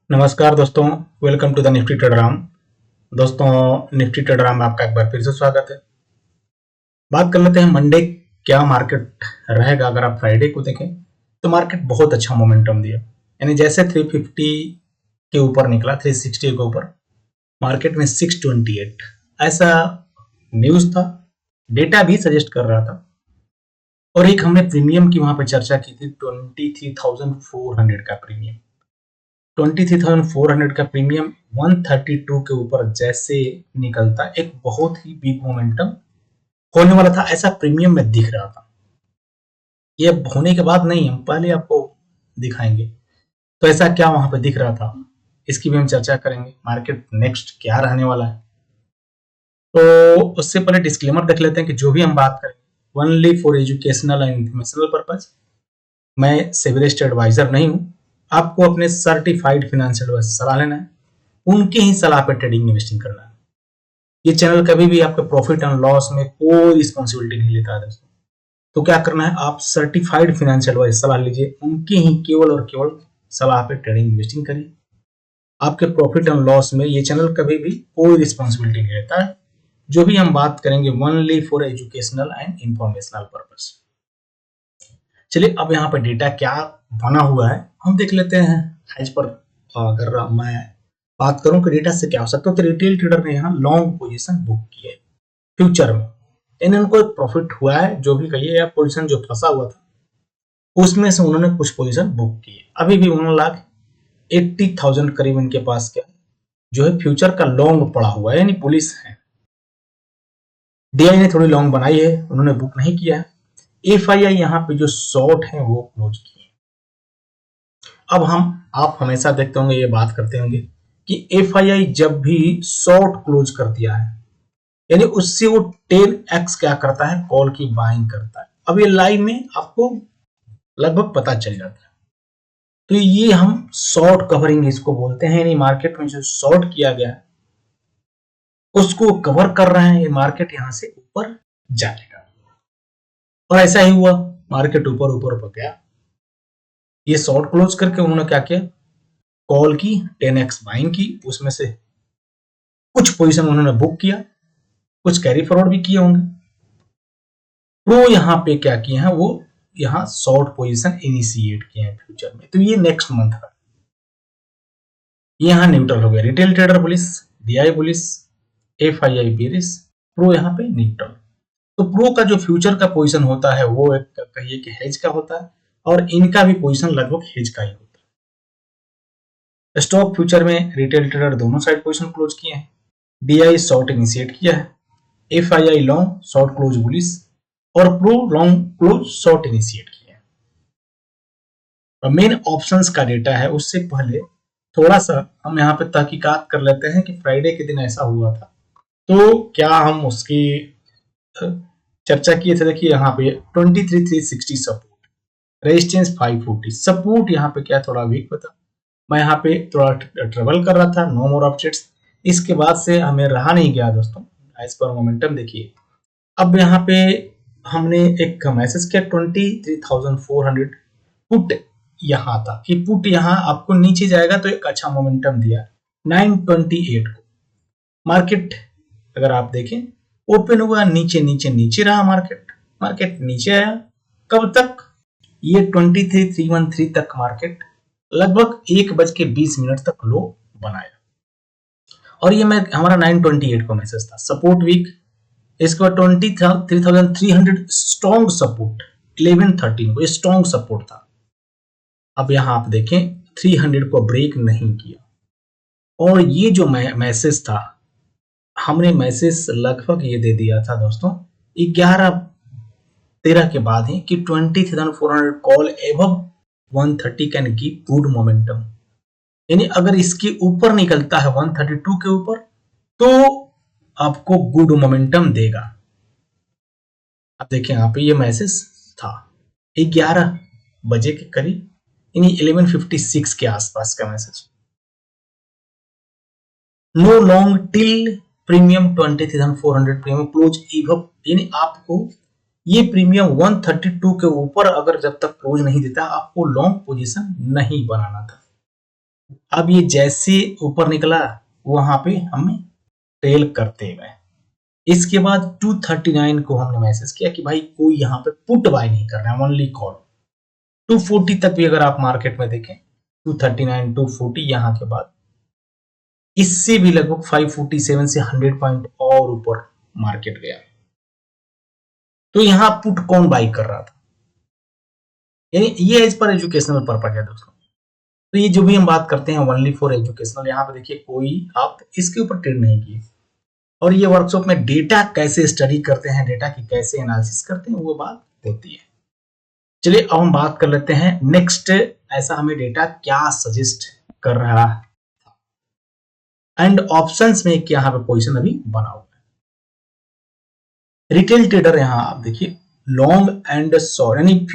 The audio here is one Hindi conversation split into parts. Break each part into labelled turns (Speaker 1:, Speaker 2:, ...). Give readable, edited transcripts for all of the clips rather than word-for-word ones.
Speaker 1: नमस्कार दोस्तों, वेलकम टू द निफ्टी ट्रेडराम। दोस्तों, निफ्टी ट्रेडराम में आपका एक बार फिर से स्वागत है। बात कर लेते हैं मंडे क्या मार्केट रहेगा। अगर आप फ्राइडे को देखें तो मार्केट बहुत अच्छा मोमेंटम दिया, यानी जैसे 350 के ऊपर निकला 360 के ऊपर, मार्केट में 628 ऐसा न्यूज था, डेटा भी सजेस्ट कर रहा था। और एक हमने प्रीमियम की वहां पे चर्चा की थी, 23,400 का प्रीमियम। 23,400 का प्रीमियम 132 के ऊपर जैसे निकलता, एक बहुत ही बिग मोमेंटम होने वाला था, ऐसा प्रीमियम में दिख रहा था। ये होने के बाद नहीं, हम पहले आपको दिखाएंगे। तो ऐसा क्या वहां पे दिख रहा था, इसकी भी हम चर्चा करेंगे। मार्केट नेक्स्ट क्या रहने वाला है, तो उससे पहले डिस्क्लेमर देख लेते हैं कि जो भी हम बात करेंगे only for educational and informational purpose. मैं सेबी रजिस्टर्ड एडवाइजर नहीं हूं। आपको अपने सर्टिफाइड फाइनेंशियल एडवाइजर सलाह लेना है, उनके ही सलाह पर ट्रेडिंग इन्वेस्टिंग करना है। ये चैनल कभी भी आपके प्रॉफिट एंड लॉस में कोई रिस्पॉन्सिबिलिटी नहीं लेता है दोस्तों। तो क्या करना है, आप सर्टिफाइड फाइनेंशियल एडवाइजर सलाह लीजिए, उनके ही केवल और केवल सलाह पे ट्रेडिंग इन्वेस्टिंग करिए। आपके प्रॉफिट एंड लॉस में ये चैनल कभी भी कोई रिस्पॉन्सिबिलिटी नहीं लेता है। जो भी हम बात करेंगे only for educational and informational purpose. चलिए, अब यहाँ पे डेटा क्या बना हुआ है हम देख लेते हैं। एज पर अगर मैं बात करूं कि डेटा से क्या हो सकता है, तो रिटेल ट्रेडर ने यहाँ लॉन्ग पोजीशन बुक की है फ्यूचर में, यानी उनको एक प्रॉफिट हुआ है, जो भी कहिए, या पोजीशन जो फंसा हुआ था उसमें से उन्होंने कुछ पोजीशन बुक की है। अभी भी 1,80,000 करीब इनके पास क्या जो है फ्यूचर का लॉन्ग पड़ा हुआ है, यानी पुलिस है। डीआई ने थोड़ी लॉन्ग बनाई है, उन्होंने बुक नहीं किया है। एफआईआई यहाँ पे जो शॉर्ट है वो क्लोज किए। अब आप हमेशा देखते होंगे, ये बात करते होंगे कि एफआईआई जब भी शॉर्ट क्लोज कर दिया है, यानी उससे वो 10x क्या करता है, कॉल की बाइंग करता है। अब ये लाइव में आपको लगभग पता चल जाता है। तो ये हम शॉर्ट कवरिंग इसको बोलते हैं, यानी मार्केट में जो शॉर्ट किया गया है उसको कवर कर रहे हैं। ये मार्केट यहां से ऊपर जाएगा, और ऐसा ही हुआ, मार्केट ऊपर ऊपर ऊपर गया। ये शॉर्ट क्लोज करके उन्होंने क्या किया, कॉल की 10x बाइंग की, उसमें से कुछ पोजीशन उन्होंने बुक किया, कुछ कैरी फॉरवर्ड भी किए होंगे। प्रो यहाँ पे क्या किए हैं, वो यहाँ शॉर्ट पोजीशन इनिशिएट किए हैं फ्यूचर में। तो ये नेक्स्ट मंथ का ये यहाँ न्यूट्रल हो गया। Retail trader bullish, DI bullish, FII bearish, pro यहाँ पे न्यूट्रल। तो प्रो का जो फ्यूचर का पोजीशन होता है वो एक कहिए कि हेज का होता है, और इनका भी पोजीशन लगभग हेज का ही होता है। स्टॉक फ्यूचर में रिटेल ट्रेडर दोनों साइड पोजीशन क्लोज किए हैं। डीआई शॉर्ट इनिशिएट किया है, FII long short close bullish, और pro long close short initiate किया है। मेन ऑप्शंस का डेटा है, उससे पहले थोड़ा सा हम यहाँ पे तहकीकात कर लेते हैं कि फ्राइडे के दिन ऐसा हुआ था तो क्या हम उसकी चर्चा किए थे। देखिए यहाँ पे 23,360 सपोर्ट, रेजिस्टेंस 540, सपोर्ट यहाँ पे क्या थोड़ा वीक होता। मैं यहाँ पे थोड़ा ट्रेवल कर रहा था, नो मोर अपडेट्स। इसके बाद से हमें रहा नहीं गया दोस्तों, एज पर मोमेंटम देखिए। अब यहाँ पे हमने एक मैसेज किया 23,400 पुट यहाँ था कि पुट यहाँ आपको नीचे जाएगा तो एक अच्छा मोमेंटम दिया 928 को। मार्केट अगर आप देखें ओपन हुआ नीचे नीचे नीचे रहा, मार्केट नीचे आया। कब तक, ये 23,313 तक मार्केट लगभग 1:20 तक लो बनाया, और ये मैं हमारा 928 को मैसेज था, सपोर्ट वीक। इसके बाद 23,300 स्ट्रॉन्ग सपोर्ट, 1113 को ये स्ट्रॉन्ग सपोर्ट था। अब यहां आप देखें 300 को ब्रेक नहीं किया, और ये जो मैसेज था, हमने मैसेज लगभग ये दे दिया था दोस्तों 11:13 के बाद ही कि 20,400 call above 130 can give good momentum, यानी अगर इसके ऊपर निकलता है 132 के ऊपर तो आपको गुड मोमेंटम देगा। अब देखिए यहाँ पे ये मैसेज था 11 बजे के करीब, यानी 11:56 के आसपास का message. No long till premium 20,400 premium close इवब, यानी आपको ये प्रीमियम 132 के ऊपर अगर जब तक क्लोज नहीं देता आपको लॉन्ग पोजीशन नहीं बनाना था। अब ये जैसे ऊपर निकला वहां पे हमें ट्रेल करते गए। इसके बाद 239 को हमने मैसेज किया कि भाई कोई यहाँ पे पुट बाय नहीं कर रहा है, ओनली कॉल। 240 तक भी अगर आप मार्केट में देखें, 239 240, यहाँ के बाद इससे भी लगभग 547 से 100 पॉइंट और ऊपर मार्केट गया। तो यहाँ पुट कौन बाई कर रहा था, यानी ये एज पर एजुकेशनल पर्पज है दोस्तों। तो ये जो भी हम बात करते हैं ओनली फॉर एजुकेशनल, यहाँ पे देखिए कोई आप इसके ऊपर ट्रेड नहीं किए। और ये वर्कशॉप में डेटा कैसे स्टडी करते हैं, डेटा की कैसे एनालिसिस करते हैं, वो बात होती है। चलिए अब हम बात कर लेते हैं नेक्स्ट, ऐसा हमें डेटा क्या सजेस्ट कर रहा है। एंड ऑप्शंस में क्या यहाँ पे पोजीशन अभी बना हुआ है। रिटेल ट्रेडर यहाँ आप देखिए लॉन्ग एंड शॉर्ट, यानी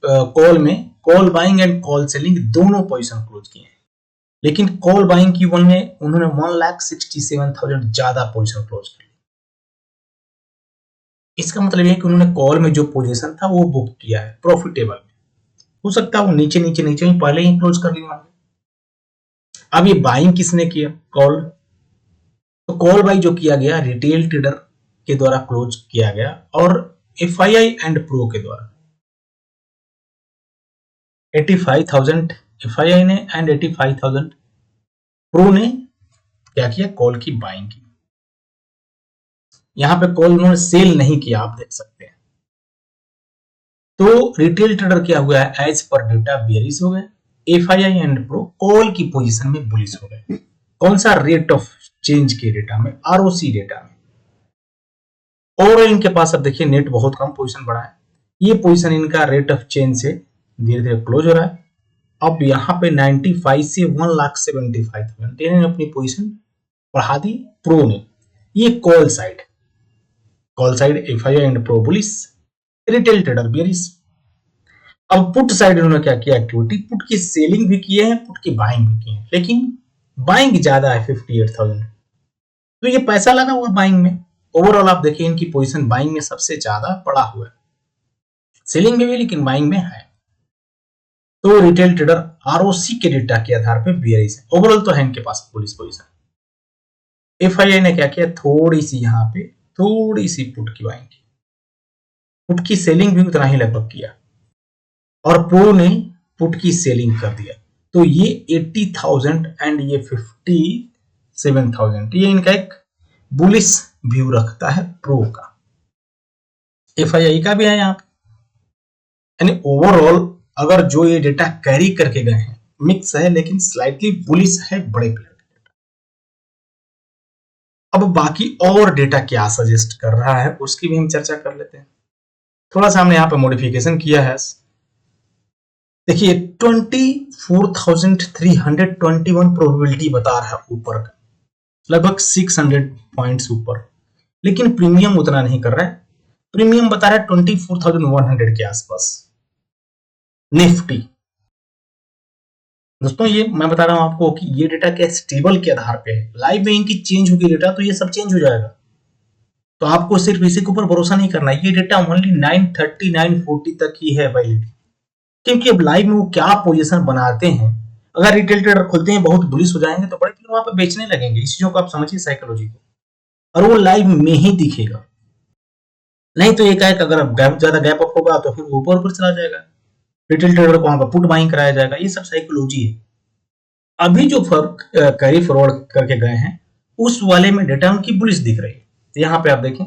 Speaker 1: कॉल में call buying and call selling दोनों पोजीशन क्लोज किए हैं। लेकिन कॉल बाइंग की वन में उन्होंने 1,67,000 ज्यादा पोजीशन क्लोज की। इसका मतलब यह है कि उन्होंने कॉल में जो पोजीशन था वो बुक किया है प्रॉफिटेबल में। हो सकता है वो नीचे नीचे नीचे ही पहले ही क्लोज कर लिया। अब ये बाइंग किसने किया, कॉल। तो कॉल बाई जो किया गया रिटेल ट्रेडर के द्वारा क्लोज किया गया और FII एंड प्रो के द्वारा 85,000 FII ने एंड 85,000 प्रो ने क्या किया, कॉल की बाइंग की। यहां पे कॉल उन्होंने सेल नहीं किया, आप देख सकते हैं। तो रिटेल ट्रेडर क्या हुआ है, एज पर डेटा बेयरिश हो गए, FII एंड प्रो कॉल की पोजीशन में बुलिश हो गए। कौन सा, रेट ऑफ चेंज के डेटा में, ROC डेटा में। और इनके पास अब देखिए नेट बहुत कम पोजीशन बढ़ा है, ये पोजीशन इनका रेट ऑफ चेंज से धीरे धीरे क्लोज हो रहा है। अब यहाँ पे 95 से 1,75,000 इन्होंने अपनी पोजीशन बढ़ा दी प्रो ने। ये call side FII and pro bullish, retail trader bearish. अब पुट साइड इन्होंने क्या किया एक्टिविटी, पुट की सेलिंग भी किए हैं, पुट की बाइंग भी की है, लेकिन बाइंग ज्यादा है 58,000। तो ये पैसा लगा हुआ बाइंग में। ओवरऑल आप देखिए इनकी पोजीशन बाइंग में सबसे ज्यादा पड़ा हुआ है, सेलिंग में भी लेकिन बाइंग में है। तो रिटेल ट्रेडर ROC के डेटा के आधार पर बेयरिश है। ओवरऑल तो है इनके पास बुलिश पोजीशन। FII ने क्या किया, थोड़ी सी यहाँ पे थोड़ी सी पुट की बाइंग की, पुट की सेलिंग भी उतना ही लगभग किया, और प्रो ने पुट की सेलिंग कर दिया। तो ये 80,000 एंड ये 57,000, ये इनका एक बुलिश व्यू रखता है प्रो का। FII का भी है यहाँ पे, यानी ओवरऑल अगर जो ये डेटा कैरी करके गए हैं, मिक्स है लेकिन स्लाइटली बुलिश है बड़े प्लेयर का डेटा। अब बाकी और डेटा क्या सजेस्ट कर रहा है उसकी भी हम चर्चा कर लेते हैं। थोड़ा सा हमने यहाँ पे मॉडिफिकेशन किया है। देखिए 24,321 प्रोबेबिलिटी बता रहा है ऊपर का, लगभग 600 पॉइंट्स ऊपर, लेकिन प्रीमियम उतना नहीं कर रहा है। प्रीमियम बता रहा है 24,100 के आसपास निफ्टी। दोस्तों ये मैं बता रहा हूं आपको कि ये डेटा क्या स्टेबल के आधार पे है, लाइव में इनकी चेंज होगी डेटा तो ये सब चेंज हो जाएगा। तो आपको सिर्फ इसी के ऊपर भरोसा नहीं करना है। ये डेटा ओनली 930 940 तक ही है वैलिडिटी, क्योंकि अब लाइव में वो क्या पोजीशन बनाते हैं। अगर रिटेल ट्रेडर खुलते हैं बहुत बुलिश हो जाएंगे तो बड़े प्लेयर वहां पे बेचने लगेंगे। इस चीजों को आप समझिए साइकोलॉजी को, और वो लाइव में ही दिखेगा। नहीं तो एकाएक अगर गैप ज्यादा गैप अप होगा तो फिर ऊपर ऊपर चला जाएगा, रिटेल ट्रेडर को वहां पर पुट बाइंग कराया जाएगा। ये सब साइकोलॉजी है। अभी जो फर्क कैरी फॉरवर्ड करके गए हैं उस वाले में डेटा उनकी बुलिश दिख रही है। तो यहाँ पे आप देखें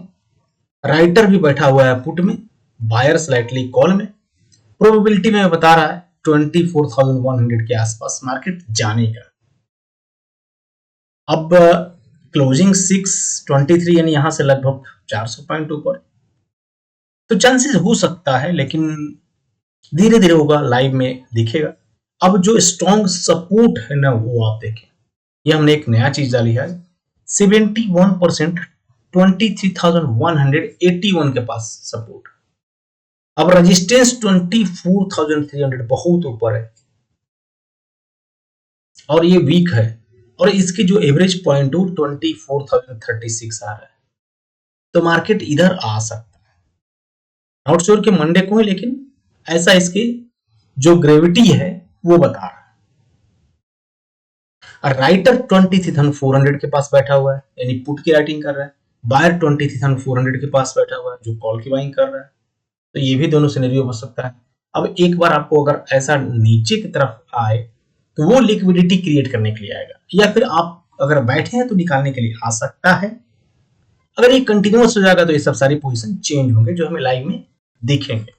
Speaker 1: राइटर भी बैठा हुआ है पुट में, बायर स्लाइटली कॉल में। प्रोबेबिलिटी में बता रहा है 24,100 के आसपास मार्केट जाने का। अब क्लोजिंग 623 यानी यहां से लगभग 400 पॉइंट ऊपर, तो चांसेस हो सकता है, लेकिन धीरे धीरे होगा, लाइव में दिखेगा। अब जो स्ट्रॉन्ग सपोर्ट है ना वो आप देखें, ये हमने एक नया चीज डाली है 71%, 23,181 के पास सपोर्ट। अब रेजिस्टेंस 24,300 बहुत ऊपर है और ये वीक है, और इसके जो एवरेज पॉइंट 24,036 आ रहा है। तो मार्केट इधर आ सकता है, नॉट श्योर कि मंडे को है, लेकिन ऐसा इसके जो ग्रेविटी है वो बता रहा है। और राइटर 23,400 के पास बैठा हुआ है, यानी पुट की राइटिंग कर रहा है। बायर 23,400 के पास बैठा हुआ है जो कॉल की बाइंग कर रहा है। तो ये भी दोनों सिनेरियो हो सकता है। अब एक बार आपको अगर ऐसा नीचे की तरफ आए तो वो लिक्विडिटी क्रिएट करने के लिए आएगा, या फिर आप अगर बैठे हैं तो निकालने के लिए आ सकता है। अगर ये कंटिन्यूअस हो जाएगा तो ये सब सारी पोजीशन चेंज होंगे जो हमें लाइव में दिखेंगे।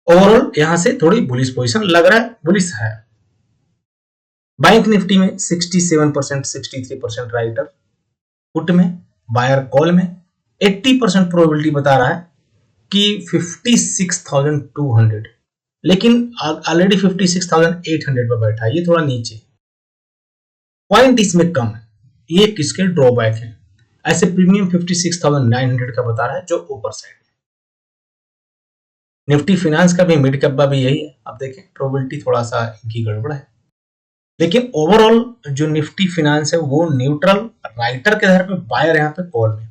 Speaker 1: ओवरऑल यहां से थोड़ी बुलिश पोजीशन लग रहा है, बुलिश है। बैंक निफ्टी में 67%, 63% राइटर पुट में, बायर कॉल में 80% प्रोबेबिलिटी बता रहा है कि 56,200, लेकिन ऑलरेडी 56,800 पर बैठा है, ये थोड़ा नीचे, पॉइंट इसमें कम है, ये किसके ड्रॉबैक है। ऐसे प्रीमियम 56,900 का बता रहा है जो ऊपर साइड है। निफ्टी फाइनेंस का भी, मिड कैप का भी यही है। अब देखें प्रोबेबिलिटी थोड़ा सा इनकी गड़बड़ है, लेकिन ओवरऑल जो निफ्टी फाइनेंस है वो न्यूट्रल राइटर के आधार पे, बायर यहाँ पे कॉल में,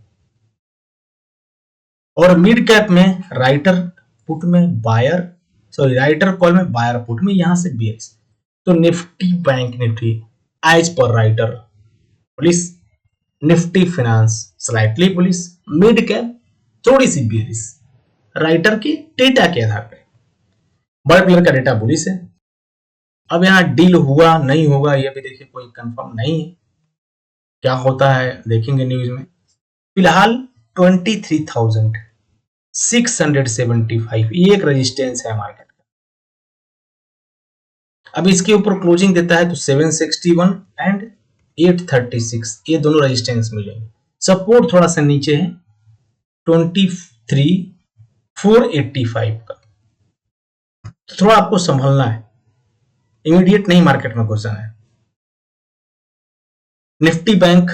Speaker 1: और मिड कैप में राइटर पुट में बायर, सॉरी राइटर कॉल में बायर पुट में, यहां से बेयरिश। तो Nifty Bank Nifty as per writer bullish, Nifty finance slightly bullish, mid cap थोड़ी सी बेयरिश राइटर के डेटा के आधार पर। बड़े प्लेयर का डेटा बुलिश है। अब यहाँ डील हुआ नहीं होगा ये भी देखिए कोई कंफर्म नहीं है, क्या होता है देखेंगे न्यूज में। फिलहाल 23,675 ये एक रेजिस्टेंस है मार्केट का। अब इसके ऊपर क्लोजिंग देता है तो 761 एंड 836 ये दोनों रेजिस्टेंस मिलेंगे। सपोर्ट थोड़ा सा नीचे है 23,485 का, तो थोड़ा आपको संभलना है, इमीडिएट नहीं मार्केट में घुसना है। निफ्टी बैंक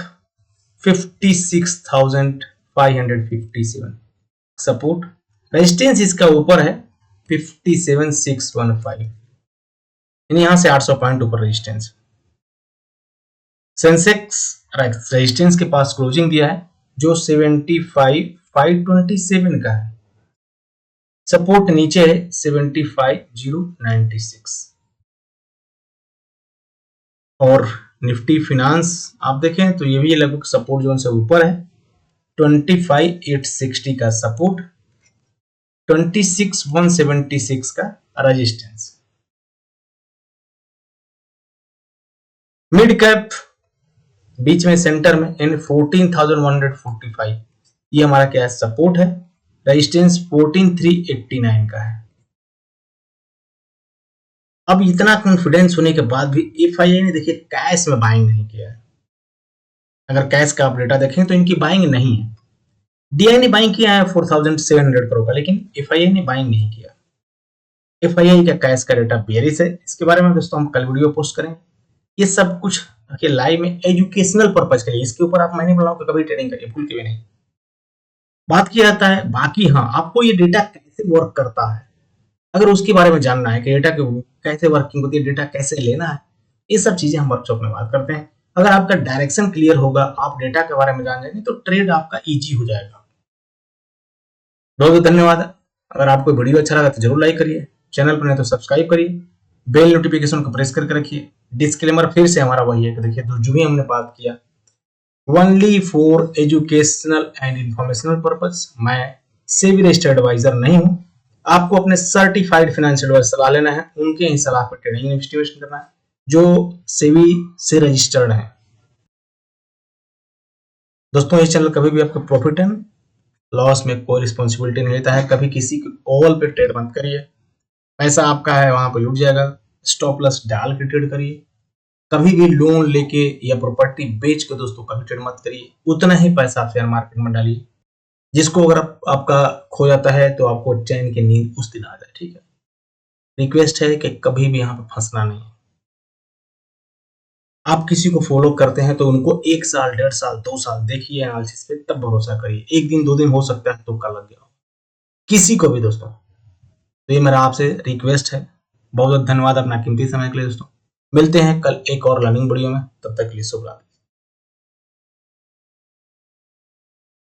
Speaker 1: 56,557 सपोर्ट, रेजिस्टेंस इसका ऊपर है 57,615, यानी यहां से 800 पॉइंट ऊपर रेजिस्टेंस। सेंसेक्स रेजिस्टेंस के पास क्लोजिंग दिया है जो 75,527 का है। सपोर्ट नीचे है 75,096। और निफ्टी फाइनेंस आप देखें तो ये भी लगभग सपोर्ट जोन से ऊपर है 25,860 का सपोर्ट, 26,176 का रेजिस्टेंस। मिड कैप बीच में सेंटर में इन 14,145 ये हमारा क्या है सपोर्ट है, रेजिस्टेंस 14,389 का है। अब इतना कॉन्फिडेंस होने के बाद भी एफआईआई ने देखिए कैश में बाइंग नहीं किया है। अगर कैश का आप डेटा देखें तो इनकी बाइंग नहीं है। डीआई ने बाइंग किया है 4,700 करोड़ का, लेकिन एफआईआई ने बाइंग नहीं किया। एफआईआई का कैश का डेटा बेरिस है, इसके बारे में दोस्तों हम कल वीडियो पोस्ट करेंगे। ये सब कुछ लाइव में एजुकेशनल पर्पज के लिए, इसके ऊपर आप मैंने बोला कभी ट्रेडिंग करिए, भूल के भी नहीं बात किया जाता है। बाकी हाँ, आपको ये डेटा कैसे वर्क करता है अगर उसके बारे में जानना है कि डेटा कैसे वर्किंग होती है, डेटा कैसे लेना है, ये सब चीजें हम वर्कशॉप में बात करते हैं। अगर आपका डायरेक्शन क्लियर होगा, आप डेटा के बारे में जान जाएंगे तो ट्रेड आपका इजी हो जाएगा। बहुत बहुत धन्यवाद। अगर आपको वीडियो अच्छा लगा तो जरूर लाइक करिए, चैनल पर नहीं तो सब्सक्राइब करिए, बेल नोटिफिकेशन को प्रेस करके रखिए। डिस्क्लेमर फिर से हमारा वही है कि देखिए जो भी हमने बात किया only for educational and informational purpose. मैं सेबी रजिस्टर्ड एडवाइजर नहीं हूं। आपको अपने सर्टिफाइड फाइनेंशियल एडवाइजर सलाह लेना है, उनके ही सलाह पर ट्रेडिंग इन्वेस्टिगेशन करना है जो सेबी से रजिस्टर्ड है। दोस्तों इस चैनल कभी भी आपका प्रॉफिट एंड लॉस में कोई रिस्पॉन्सिबिलिटी नहीं लेता है। कभी किसी को कॉल पे ट्रेड मत करिए, पैसा आपका है वहां पे लूट जाएगा। स्टॉप लॉस डाल के ट्रेड करिए। कभी भी लोन लेके या प्रॉपर्टी बेच के दोस्तों कभी ट्रेड मत करिए। उतना ही पैसा आप शेयर मार्केट में डालिए जिसको अगर आपका खो जाता है तो आपको चैन की नींद उस दिन आ जाए। ठीक है, रिक्वेस्ट है कि कभी भी यहाँ पे फंसना नहीं है। आप किसी को फॉलो करते हैं तो उनको 1 साल 1.5 साल 2 साल देखिए एनालिसिस पे, तब भरोसा करिए। एक दिन 2 दिन हो सकता है तुक्का लग गया किसी को भी दोस्तों। तो ये मेरा आपसे रिक्वेस्ट है। बहुत बहुत धन्यवाद अपना कीमती समय के लिए दोस्तों। मिलते हैं कल एक और लर्निंग वीडियो में, तब तक के लिए शुभ रात्रि।